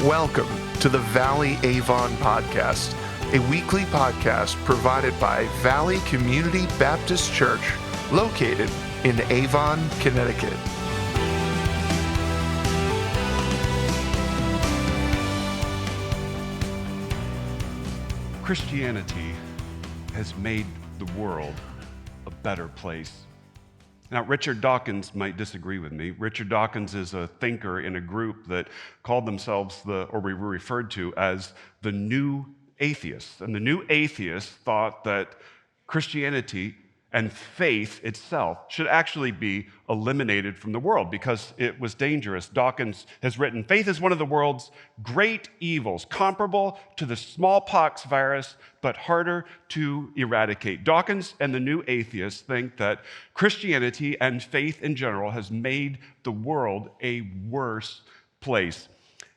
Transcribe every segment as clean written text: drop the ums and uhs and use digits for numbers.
Welcome to the Valley Avon Podcast, a weekly podcast provided by Valley Community Baptist Church, located in Avon, Connecticut. Christianity has made the world a better place. Now, Richard Dawkins might disagree with me. Richard Dawkins is a thinker in a group that called themselves or we were referred to as the New Atheists. And the New Atheists thought that Christianity and faith itself should actually be eliminated from the world because it was dangerous. Dawkins has written, "Faith is one of the world's great evils, comparable to the smallpox virus, but harder to eradicate." Dawkins and the New Atheists think that Christianity and faith in general has made the world a worse place.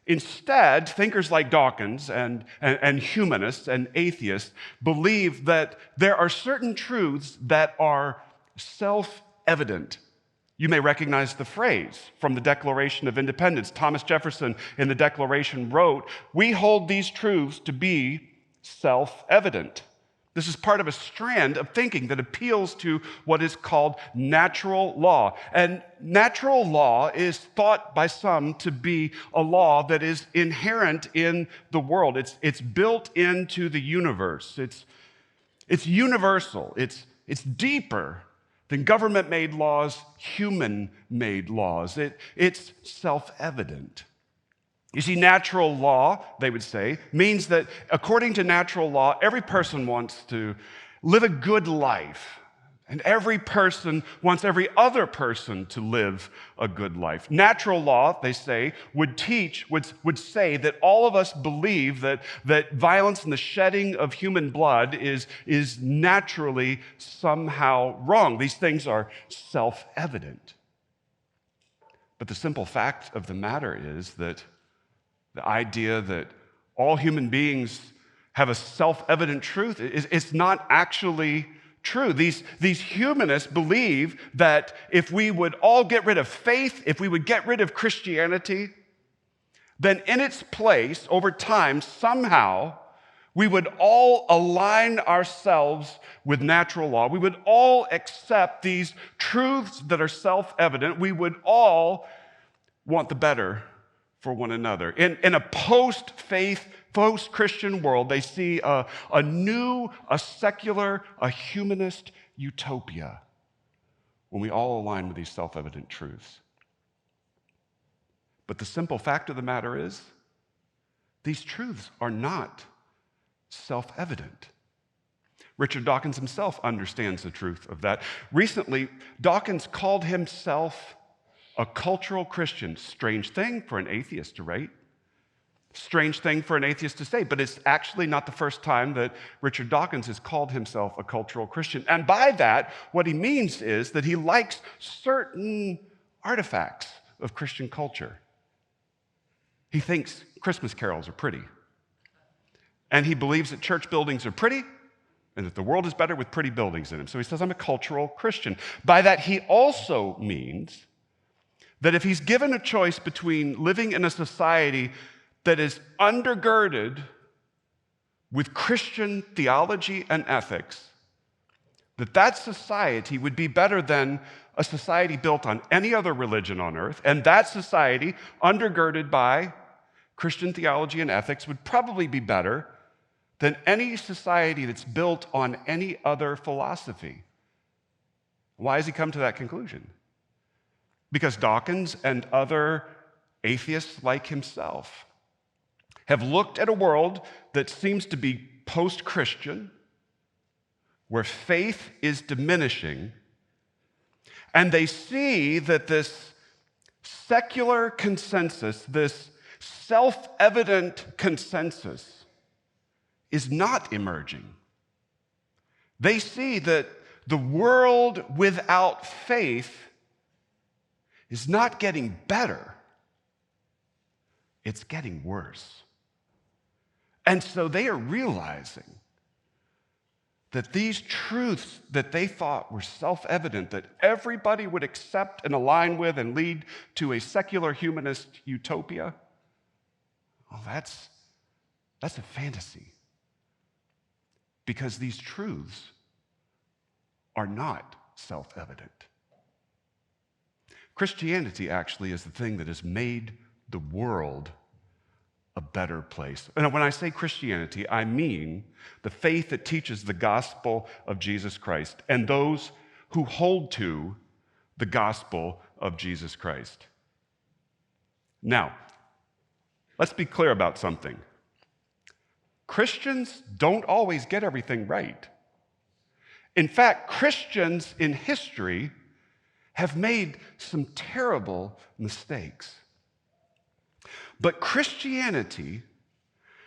Instead, thinkers like Dawkins and humanists and atheists believe that there are certain truths that are self-evident. You may recognize the phrase from the Declaration of Independence. Thomas Jefferson in the Declaration wrote, "We hold these truths to be self-evident." This is part of a strand of thinking that appeals to what is called natural law. And natural law is thought by some to be a law that is inherent in the world. It's built into the universe. It's universal. It's deeper than government-made laws, human-made laws. It's self-evident. You see, natural law, they would say, means that according to natural law, every person wants to live a good life. And every person wants every other person to live a good life. Natural law, they say, would say that all of us believe that violence and the shedding of human blood is naturally somehow wrong. These things are self-evident. But the simple fact of the matter is that the idea that all human beings have a self-evident truth is not actually true. These humanists believe that if we would all get rid of faith, if we would get rid of Christianity, then in its place, over time, somehow, we would all align ourselves with natural law. We would all accept these truths that are self-evident. We would all want the better for one another. In a post-faith, post-Christian world, they see a secular, a humanist utopia when we all align with these self-evident truths. But the simple fact of the matter is, these truths are not self-evident. Richard Dawkins himself understands the truth of that. Recently, Dawkins called himself a cultural Christian. Strange thing for an atheist to write. Strange thing for an atheist to say, but it's actually not the first time that Richard Dawkins has called himself a cultural Christian. And by that, what he means is that he likes certain artifacts of Christian culture. He thinks Christmas carols are pretty. And he believes that church buildings are pretty and that the world is better with pretty buildings in them. So he says, I'm a cultural Christian. By that, he also means that if he's given a choice between living in a society that is undergirded with Christian theology and ethics, that society would be better than a society built on any other religion on earth, and that society, undergirded by Christian theology and ethics, would probably be better than any society that's built on any other philosophy. Why has he come to that conclusion? Because Dawkins and other atheists like himself have looked at a world that seems to be post-Christian, where faith is diminishing, and they see that this secular consensus, this self-evident consensus, is not emerging. They see that the world without faith is not getting better, it's getting worse. And so they are realizing that these truths that they thought were self-evident, that everybody would accept and align with and lead to a secular humanist utopia, Oh, that's a fantasy. Because these truths are not self-evident. Christianity actually is the thing that has made the world a better place. And when I say Christianity, I mean the faith that teaches the gospel of Jesus Christ and those who hold to the gospel of Jesus Christ. Now, let's be clear about something. Christians don't always get everything right. In fact, Christians in history have made some terrible mistakes. But Christianity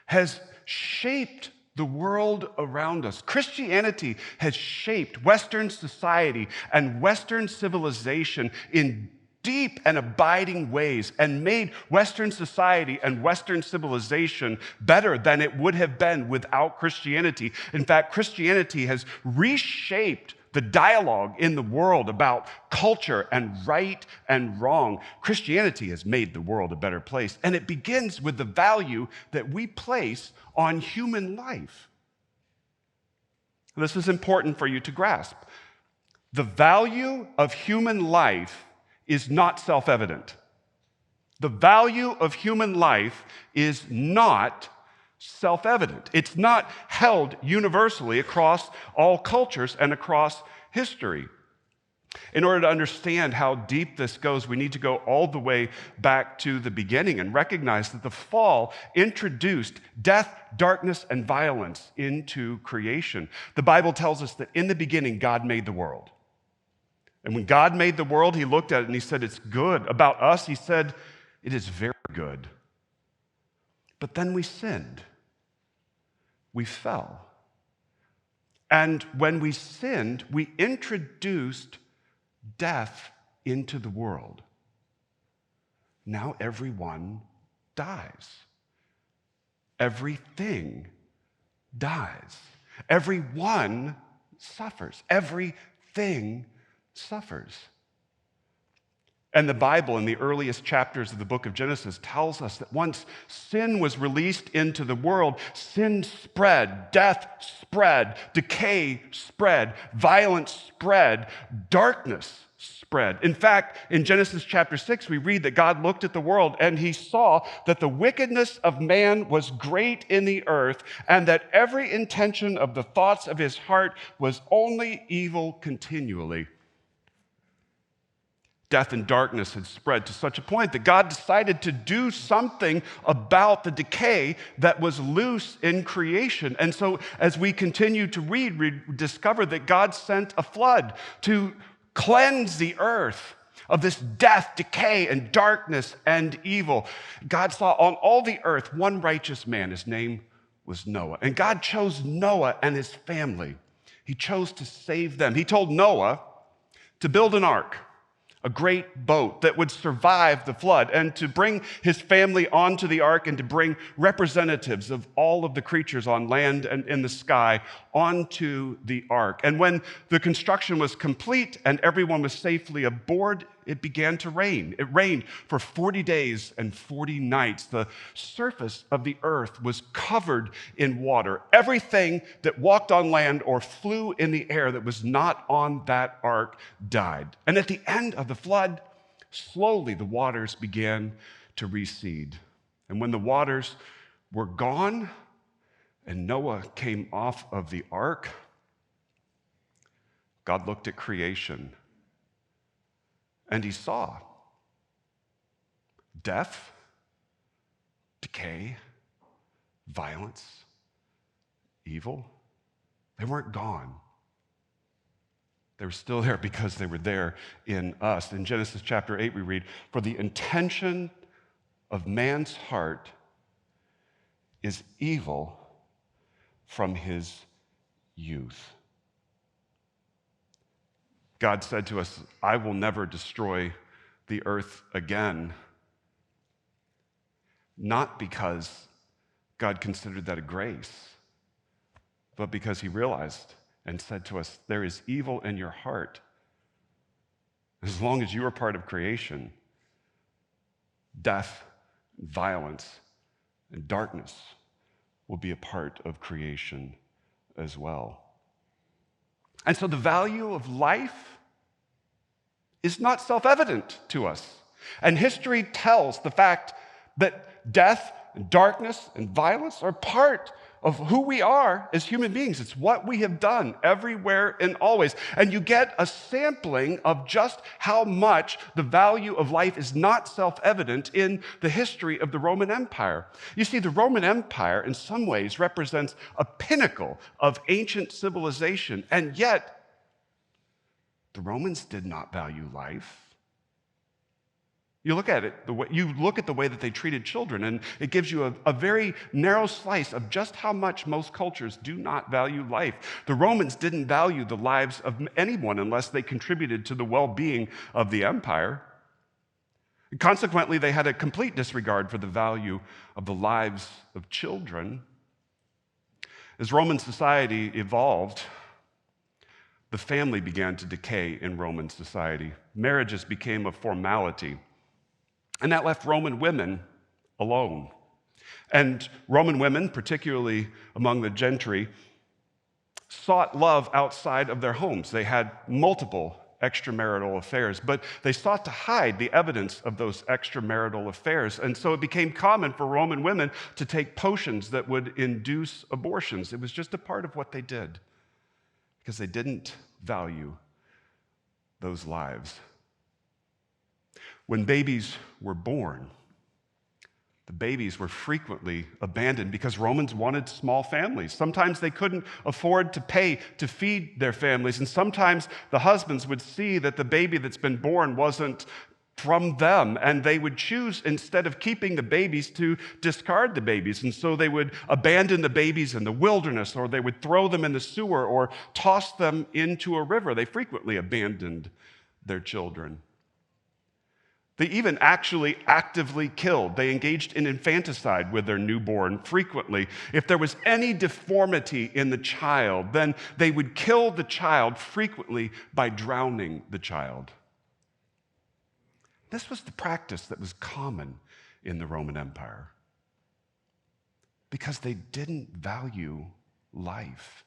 has shaped the world around us. Christianity has shaped Western society and Western civilization in deep and abiding ways and made Western society and Western civilization better than it would have been without Christianity. In fact, Christianity has reshaped the dialogue in the world about culture and right and wrong. Christianity has made the world a better place, and it begins with the value that we place on human life. This is important for you to grasp. The value of human life is not self-evident. The value of human life is not self-evident. It's not held universally across all cultures and across history. In order to understand how deep this goes, we need to go all the way back to the beginning and recognize that the fall introduced death, darkness, and violence into creation. The Bible tells us that in the beginning, God made the world. And when God made the world, he looked at it and he said, it's good. About us, he said, it is very good. But then we sinned. We fell. And when we sinned, we introduced death into the world. Now everyone dies. Everything dies. Everyone suffers. Everything suffers. And the Bible, in the earliest chapters of the book of Genesis, tells us that once sin was released into the world, sin spread, death spread, decay spread, violence spread, darkness spread. In fact, in Genesis chapter 6, we read that God looked at the world and he saw that the wickedness of man was great in the earth and that every intention of the thoughts of his heart was only evil continually. Death and darkness had spread to such a point that God decided to do something about the decay that was loose in creation. And so as we continue to read, we discover that God sent a flood to cleanse the earth of this death, decay, and darkness and evil. God saw on all the earth one righteous man. His name was Noah. And God chose Noah and his family. He chose to save them. He told Noah to build an ark, a great boat that would survive the flood, and to bring his family onto the ark and to bring representatives of all of the creatures on land and in the sky onto the ark. And when the construction was complete and everyone was safely aboard, it began to rain. It rained for 40 days and 40 nights. The surface of the earth was covered in water. Everything that walked on land or flew in the air that was not on that ark died. And at the end of the flood, slowly the waters began to recede. And when the waters were gone and Noah came off of the ark, God looked at creation and he saw death, decay, violence, evil. They weren't gone. They were still there because they were there in us. In Genesis chapter 8, we read, "For the intention of man's heart is evil from his youth." God said to us, "I will never destroy the earth again." Not because God considered that a grace, but because he realized and said to us, there is evil in your heart. As long as you are part of creation, death, violence and darkness will be a part of creation as well. And so the value of life is not self-evident to us. And history tells the fact that death and darkness and violence are part of who we are as human beings. It's what we have done everywhere and always. And you get a sampling of just how much the value of life is not self-evident in the history of the Roman Empire. You see, the Roman Empire in some ways represents a pinnacle of ancient civilization, and yet the Romans did not value life. You look at it, you look at the way that they treated children, and it gives you a very narrow slice of just how much most cultures do not value life. The Romans didn't value the lives of anyone unless they contributed to the well-being of the empire. Consequently, they had a complete disregard for the value of the lives of children. As Roman society evolved, the family began to decay in Roman society. Marriages became a formality. And that left Roman women alone. And Roman women, particularly among the gentry, sought love outside of their homes. They had multiple extramarital affairs, but they sought to hide the evidence of those extramarital affairs. And so it became common for Roman women to take potions that would induce abortions. It was just a part of what they did because they didn't value those lives. When babies were born, the babies were frequently abandoned because Romans wanted small families. Sometimes they couldn't afford to pay to feed their families, and sometimes the husbands would see that the baby that's been born wasn't from them, and they would choose, instead of keeping the babies, to discard the babies. And so they would abandon the babies in the wilderness, or they would throw them in the sewer, or toss them into a river. They frequently abandoned their children. They even actually actively killed. They engaged in infanticide with their newborn frequently. If there was any deformity in the child, then they would kill the child frequently by drowning the child. This was the practice that was common in the Roman Empire because they didn't value life.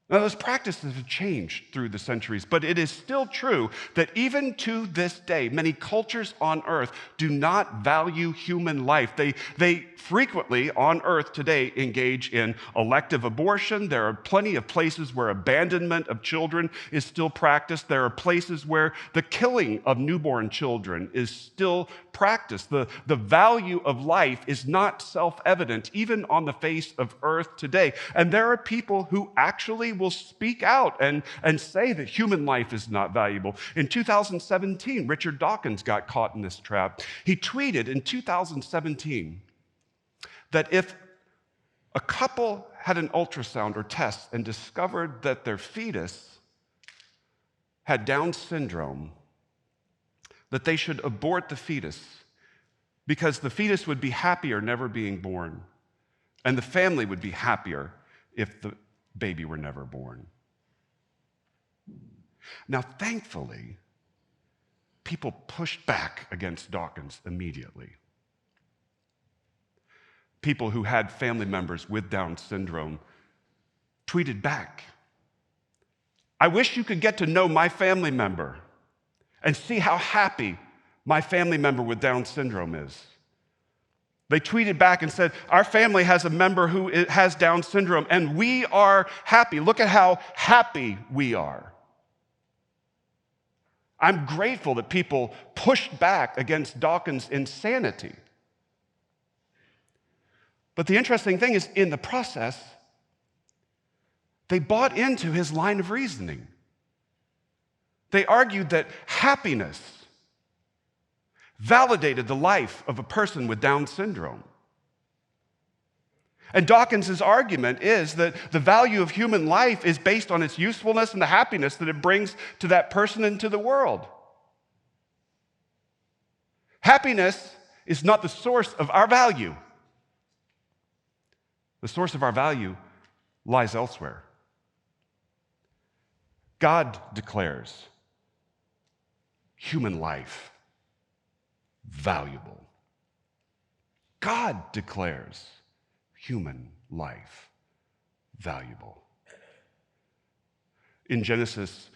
Now, those practices have changed through the centuries, but it is still true that even to this day, many cultures on earth do not value human life. They frequently on earth today engage in elective abortion. There are plenty of places where abandonment of children is still practiced. There are places where the killing of newborn children is still practiced. The value of life is not self-evident, even on the face of earth today. And there are people who actually will speak out and say that human life is not valuable. In 2017, Richard Dawkins got caught in this trap. He tweeted in 2017 that if a couple had an ultrasound or test and discovered that their fetus had Down syndrome, that they should abort the fetus because the fetus would be happier never being born, and the family would be happier if the baby were never born. Now, thankfully, people pushed back against Dawkins immediately. People who had family members with Down syndrome tweeted back, "I wish you could get to know my family member and see how happy my family member with Down syndrome is." They tweeted back and said, "Our family has a member who has Down syndrome, and we are happy. Look at how happy we are." I'm grateful that people pushed back against Dawkins' insanity. But the interesting thing is, in the process, they bought into his line of reasoning. They argued that happiness validated the life of a person with Down syndrome. And Dawkins' argument is that the value of human life is based on its usefulness and the happiness that it brings to that person and to the world. Happiness is not the source of our value. The source of our value lies elsewhere. God declares human life valuable. God declares human life valuable. In Genesis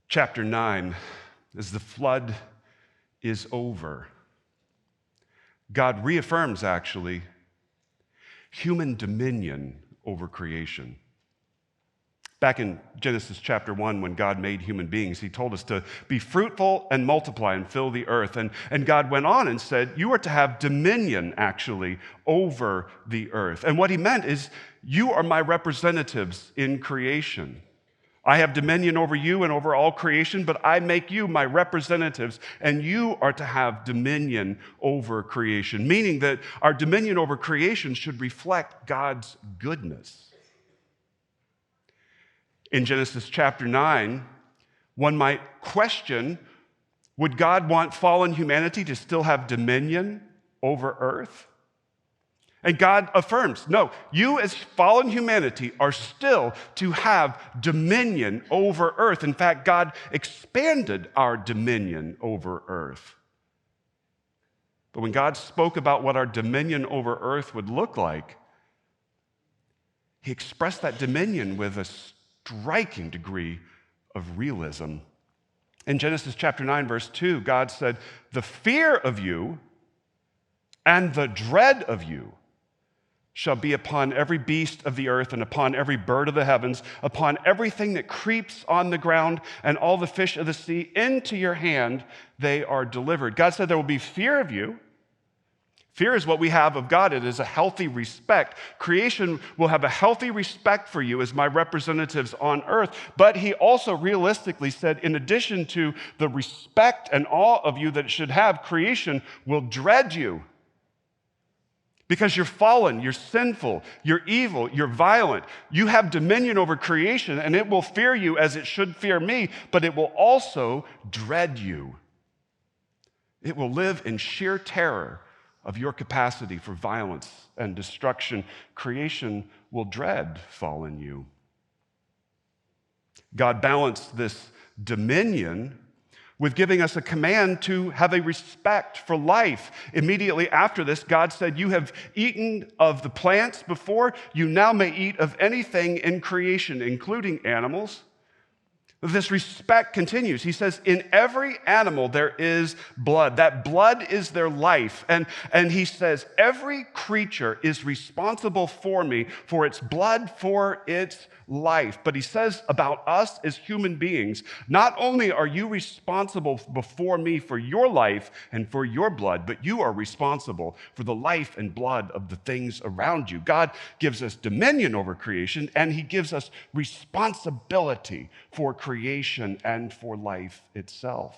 chapter 9, as the flood is over, God reaffirms, actually, human dominion over creation. Back in Genesis chapter 1, when God made human beings, he told us to be fruitful and multiply and fill the earth. And God went on and said, you are to have dominion, actually, over the earth. And what he meant is, you are my representatives in creation. I have dominion over you and over all creation, but I make you my representatives, and you are to have dominion over creation, meaning that our dominion over creation should reflect God's goodness. In Genesis chapter 9, one might question, would God want fallen humanity to still have dominion over earth? And God affirms, no, you as fallen humanity are still to have dominion over earth. In fact, God expanded our dominion over earth. But when God spoke about what our dominion over earth would look like, he expressed that dominion with a striking degree of realism. In Genesis chapter 9, verse 2, God said, the fear of you and the dread of you shall be upon every beast of the earth and upon every bird of the heavens, upon everything that creeps on the ground and all the fish of the sea. Into your hand they are delivered. God said there will be fear of you. Fear is what we have of God. It is a healthy respect. Creation will have a healthy respect for you as my representatives on earth. But he also realistically said, in addition to the respect and awe of you that it should have, creation will dread you. Because you're fallen, you're sinful, you're evil, you're violent. You have dominion over creation, and it will fear you as it should fear me, but it will also dread you. It will live in sheer terror of your capacity for violence and destruction. Creation will dread fallen you. God balanced this dominion with giving us a command to have a respect for life. Immediately after this, God said, you have eaten of the plants before, you now may eat of anything in creation, including animals. This respect continues. He says, in every animal there is blood. That blood is their life. And he says, every creature is responsible for me, for its blood, for its life. But he says about us as human beings, not only are you responsible before me for your life and for your blood, but you are responsible for the life and blood of the things around you. God gives us dominion over creation, and he gives us responsibility for creation and for life itself.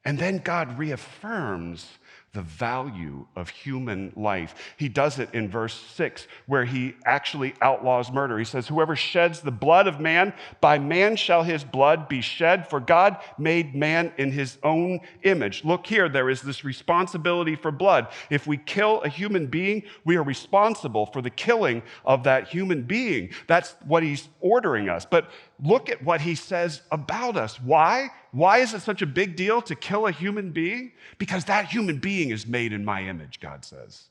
And then God reaffirms the value of human life. He does it in verse 6, where he actually outlaws murder. He says, whoever sheds the blood of man, by man shall his blood be shed, for God made man in his own image. Look here, there is this responsibility for blood. If we kill a human being, we are responsible for the killing of that human being. That's what he's ordering us. But look at what he says about us. Why? Why is it such a big deal to kill a human being? Because that human being is made in my image, God says.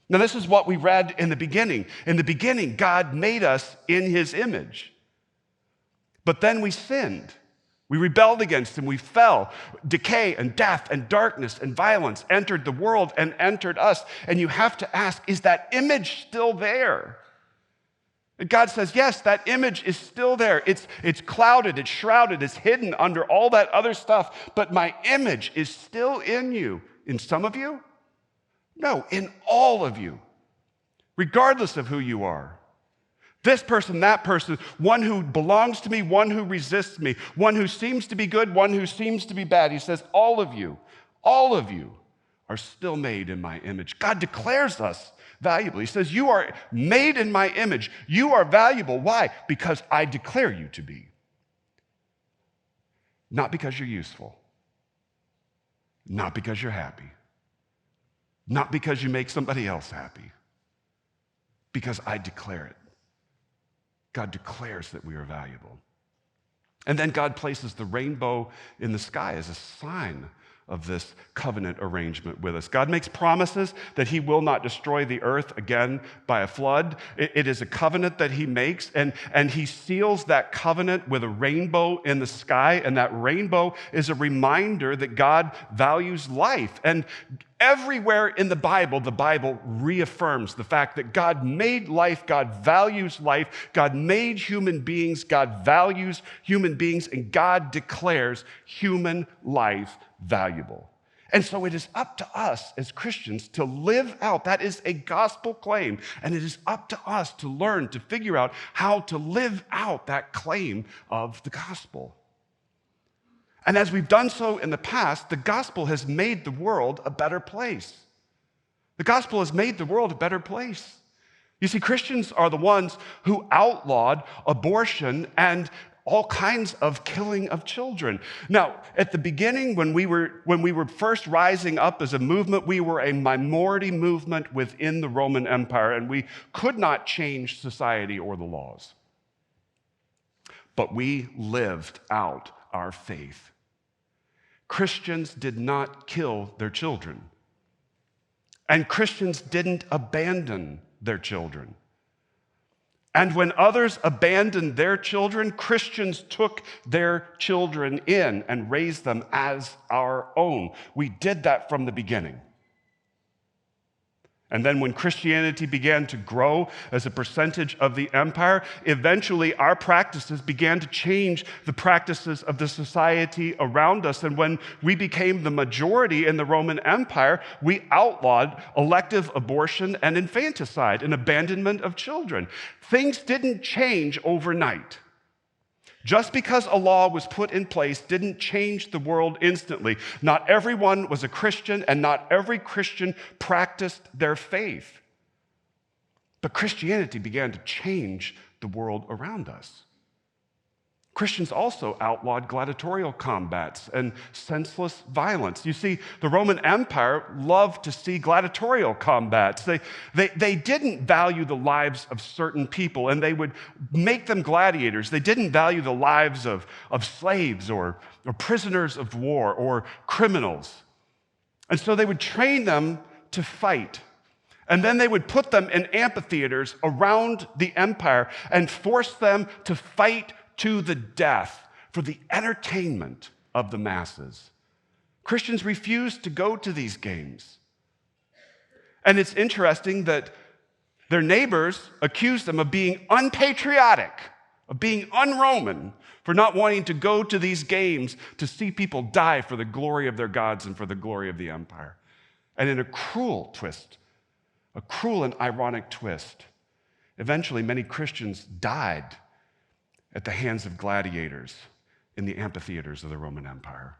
Now, this is what we read in the beginning. In the beginning, God made us in his image. But then we sinned. We rebelled against him. We fell. Decay and death and darkness and violence entered the world and entered us. And you have to ask, is that image still there? And God says, yes, that image is still there. It's clouded, it's shrouded, it's hidden under all that other stuff, but my image is still in you. In some of you? No, in all of you, regardless of who you are. This person, that person, one who belongs to me, one who resists me, one who seems to be good, one who seems to be bad. He says, all of you are still made in my image. God declares us valuable. He says, you are made in my image. You are valuable. Why? Because I declare you to be. Not because you're useful. Not because you're happy. Not because you make somebody else happy. Because I declare it. God declares that we are valuable. And then God places the rainbow in the sky as a sign of this covenant arrangement with us. God makes promises that he will not destroy the earth again by a flood. It is a covenant that he makes, and he seals that covenant with a rainbow in the sky, and that rainbow is a reminder that God values life. And everywhere in the Bible reaffirms the fact that God made life, God values life, God made human beings, God values human beings, and God declares human life valuable. And so it is up to us as Christians to live out. That is a gospel claim, and it is up to us to learn, to figure out how to live out that claim of the gospel. And as we've done so in the past, the gospel has made the world a better place. The gospel has made the world a better place. You see, Christians are the ones who outlawed abortion and all kinds of killing of children. Now, at the beginning, when we were first rising up as a movement, we were a minority movement within the Roman Empire, and we could not change society or the laws. But we lived out our faith. Christians did not kill their children, and Christians didn't abandon their children. And when others abandoned their children, Christians took their children in and raised them as our own. We did that from the beginning. And then when Christianity began to grow as a percentage of the empire, eventually our practices began to change the practices of the society around us. And when we became the majority in the Roman Empire, we outlawed elective abortion and infanticide and abandonment of children. Things didn't change overnight. Just because a law was put in place didn't change the world instantly. Not everyone was a Christian, and not every Christian practiced their faith. But Christianity began to change the world around us. Christians also outlawed gladiatorial combats and senseless violence. You see, the Roman Empire loved to see gladiatorial combats. They didn't value the lives of certain people, and they would make them gladiators. They didn't value the lives of slaves or prisoners of war or criminals. And so they would train them to fight. And then they would put them in amphitheaters around the empire and force them to fight to the death for the entertainment of the masses. Christians refused to go to these games. And it's interesting that their neighbors accused them of being unpatriotic, of being un-Roman, for not wanting to go to these games to see people die for the glory of their gods and for the glory of the empire. And in a cruel twist, a cruel and ironic twist, eventually many Christians died at the hands of gladiators in the amphitheaters of the Roman Empire.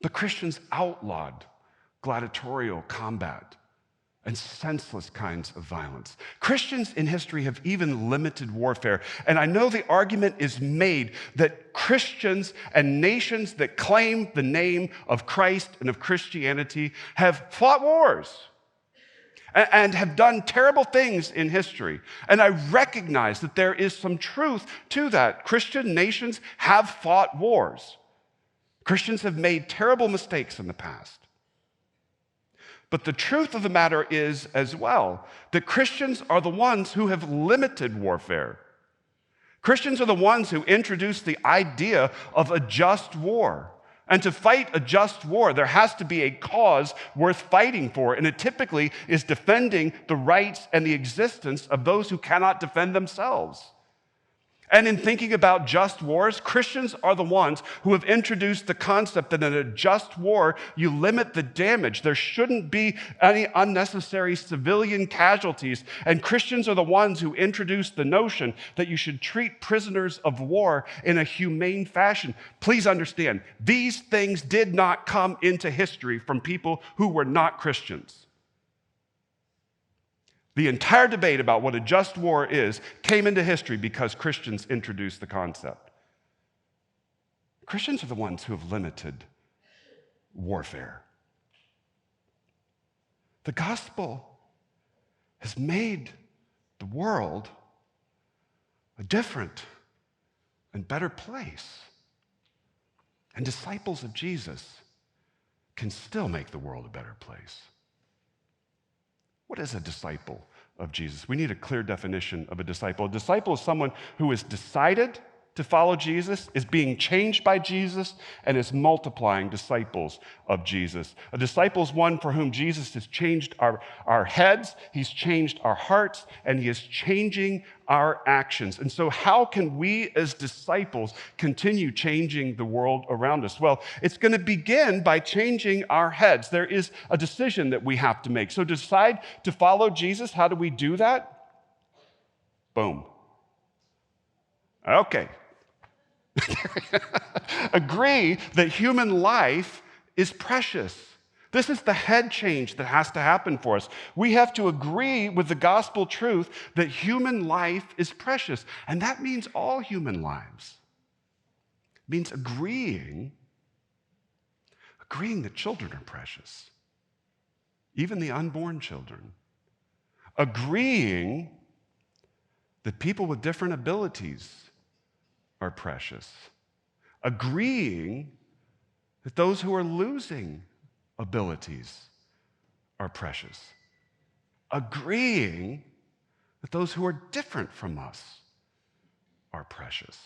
The Christians outlawed gladiatorial combat and senseless kinds of violence. Christians in history have even limited warfare. And I know the argument is made that Christians and nations that claim the name of Christ and of Christianity have fought wars and have done terrible things in history. And I recognize that there is some truth to that. Christian nations have fought wars. Christians have made terrible mistakes in the past. But the truth of the matter is as well that Christians are the ones who have limited warfare. Christians are the ones who introduced the idea of a just war. And to fight a just war, there has to be a cause worth fighting for, and it typically is defending the rights and the existence of those who cannot defend themselves. And in thinking about just wars, Christians are the ones who have introduced the concept that in a just war, you limit the damage. There shouldn't be any unnecessary civilian casualties. And Christians are the ones who introduced the notion that you should treat prisoners of war in a humane fashion. Please understand, these things did not come into history from people who were not Christians. The entire debate about what a just war is came into history because Christians introduced the concept. Christians are the ones who have limited warfare. The gospel has made the world a different and better place. And disciples of Jesus can still make the world a better place. What is a disciple of Jesus? We need a clear definition of a disciple. A disciple is someone who has decided to follow Jesus, is being changed by Jesus, and is multiplying disciples of Jesus. A disciple is one for whom Jesus has changed our heads, he's changed our hearts, and he is changing our actions. And so how can we as disciples continue changing the world around us? Well, it's going to begin by changing our heads. There is a decision that we have to make. So decide to follow Jesus. How do we do that? Boom. Okay. Agree that human life is precious. This is the head change that has to happen for us. We have to agree with the gospel truth that human life is precious. And that means all human lives. It means agreeing that children are precious, even the unborn children. Agreeing that people with different abilities are precious. Agreeing that those who are losing abilities are precious. Agreeing that those who are different from us are precious.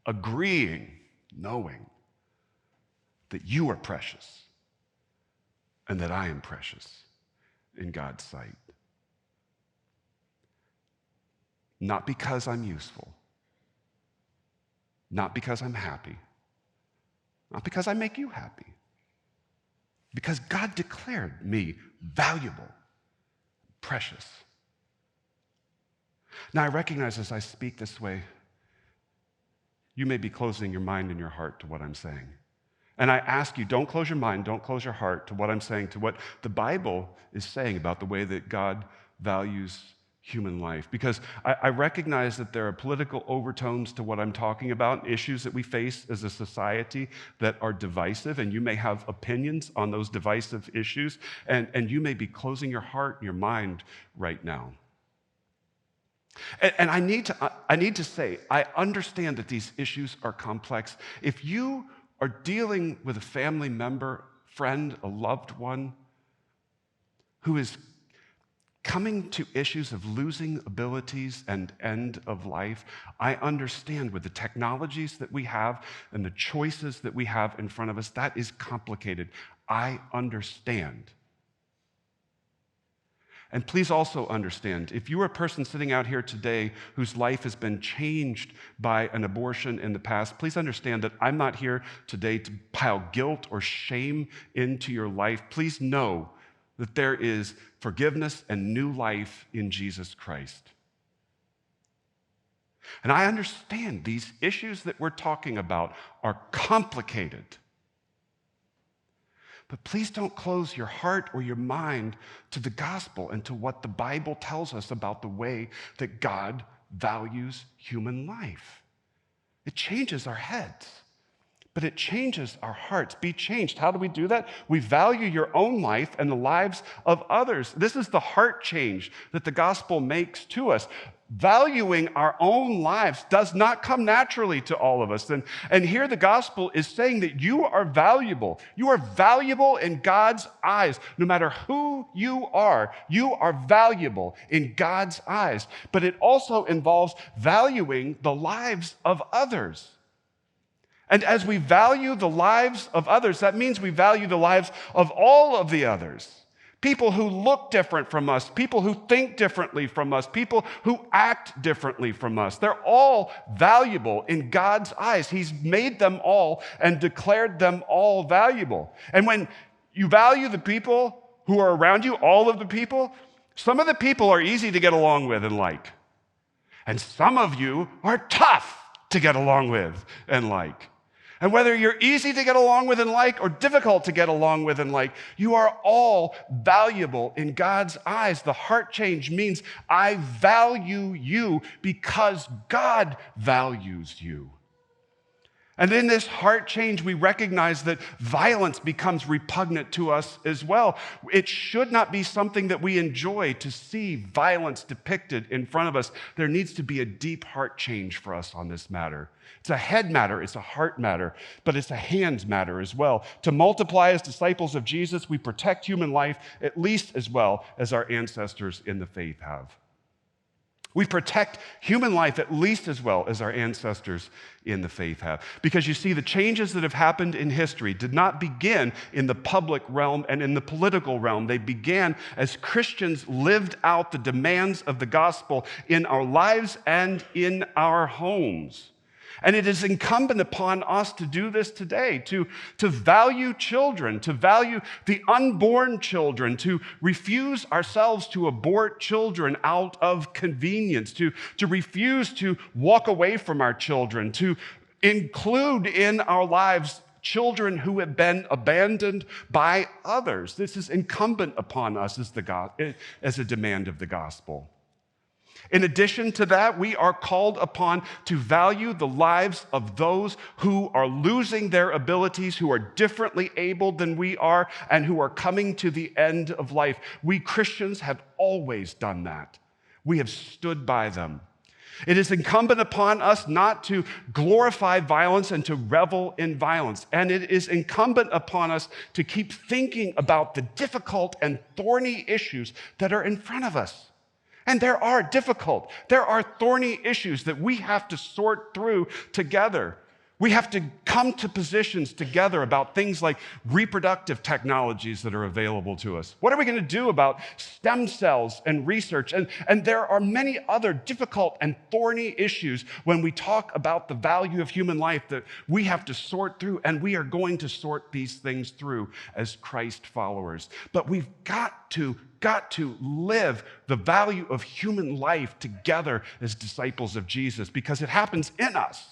Agreeing, knowing that you are precious and that I am precious in God's sight. Not because I'm useful, not because I'm happy, not because I make you happy, because God declared me valuable, precious. Now, I recognize as I speak this way, you may be closing your mind and your heart to what I'm saying. And I ask you, don't close your mind, don't close your heart to what I'm saying, to what the Bible is saying about the way that God values human life. Because I recognize that there are political overtones to what I'm talking about, issues that we face as a society that are divisive, and you may have opinions on those divisive issues, and you may be closing your heart and your mind right now. And I need to say, I understand that these issues are complex. If you are dealing with a family member, friend, a loved one who is coming to issues of losing abilities and end of life, I understand with the technologies that we have and the choices that we have in front of us, that is complicated. I understand. And please also understand, if you are a person sitting out here today whose life has been changed by an abortion in the past, please understand that I'm not here today to pile guilt or shame into your life. Please know that there is forgiveness and new life in Jesus Christ. And I understand these issues that we're talking about are complicated. But please don't close your heart or your mind to the gospel and to what the Bible tells us about the way that God values human life. It changes our heads, but it changes our hearts. Be changed. How do we do that? We value your own life and the lives of others. This is the heart change that the gospel makes to us. Valuing our own lives does not come naturally to all of us. And here the gospel is saying that you are valuable. You are valuable in God's eyes. No matter who you are valuable in God's eyes. But it also involves valuing the lives of others. And as we value the lives of others, that means we value the lives of all of the others. People who look different from us, people who think differently from us, people who act differently from us. They're all valuable in God's eyes. He's made them all and declared them all valuable. And when you value the people who are around you, all of the people, some of the people are easy to get along with and like. And some of you are tough to get along with and like. And whether you're easy to get along with and like or difficult to get along with and like, you are all valuable in God's eyes. The heart change means I value you because God values you. And in this heart change, we recognize that violence becomes repugnant to us as well. It should not be something that we enjoy to see violence depicted in front of us. There needs to be a deep heart change for us on this matter. It's a head matter, it's a heart matter, but it's a hands matter as well. To multiply as disciples of Jesus, we protect human life at least as well as our ancestors in the faith have. We protect human life at least as well as our ancestors in the faith have. Because you see, the changes that have happened in history did not begin in the public realm and in the political realm. They began as Christians lived out the demands of the gospel in our lives and in our homes. And it is incumbent upon us to do this today, to value children, to value the unborn children, to refuse ourselves to abort children out of convenience, to refuse to walk away from our children, to include in our lives children who have been abandoned by others. This is incumbent upon us as a demand of the gospel. In addition to that, we are called upon to value the lives of those who are losing their abilities, who are differently abled than we are, and who are coming to the end of life. We Christians have always done that. We have stood by them. It is incumbent upon us not to glorify violence and to revel in violence. And it is incumbent upon us to keep thinking about the difficult and thorny issues that are in front of us. And there are thorny issues that we have to sort through together. We have to come to positions together about things like reproductive technologies that are available to us. What are we going to do about stem cells and research? And there are many other difficult and thorny issues when we talk about the value of human life that we have to sort through, and we are going to sort these things through as Christ followers. But we've got to live the value of human life together as disciples of Jesus, because it happens in us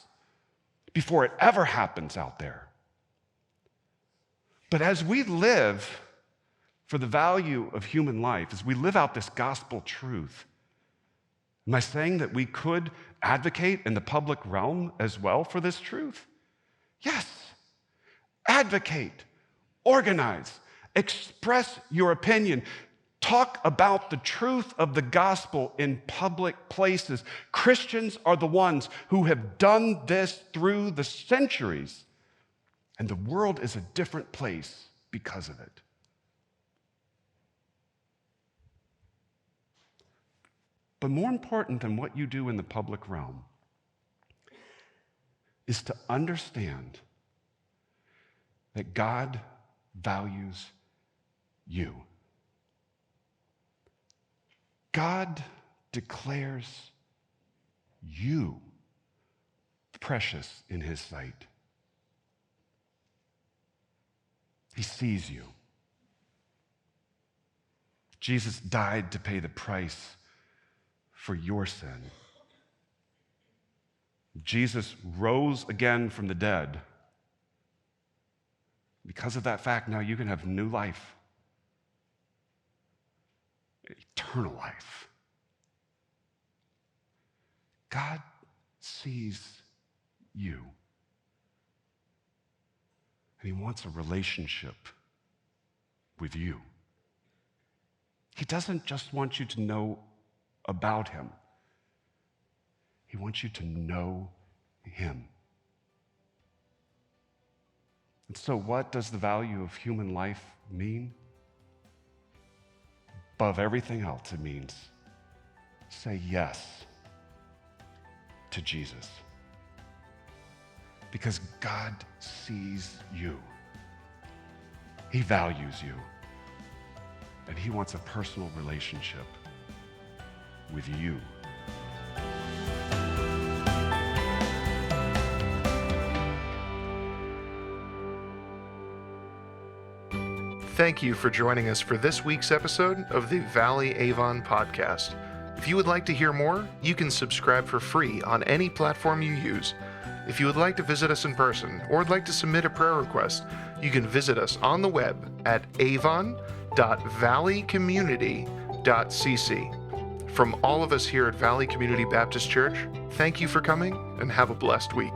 before it ever happens out there. But as we live for the value of human life, as we live out this gospel truth, am I saying that we could advocate in the public realm as well for this truth? Yes. Advocate, organize, express your opinion. Talk about the truth of the gospel in public places. Christians are the ones who have done this through the centuries, and the world is a different place because of it. But more important than what you do in the public realm is to understand that God values you. God declares you precious in his sight. He sees you. Jesus died to pay the price for your sin. Jesus rose again from the dead. Because of that fact, now you can have new life. Eternal life. God sees you. And he wants a relationship with you. He doesn't just want you to know about him. He wants you to know him. And so what does the value of human life mean? Above everything else, it means say yes to Jesus. Because God sees you. He values you. And he wants a personal relationship with you. Thank you for joining us for this week's episode of the Valley Avon podcast. If you would like to hear more, you can subscribe for free on any platform you use. If you would like to visit us in person or would like to submit a prayer request, you can visit us on the web at avon.valleycommunity.cc. From all of us here at Valley Community Baptist Church, thank you for coming and have a blessed week.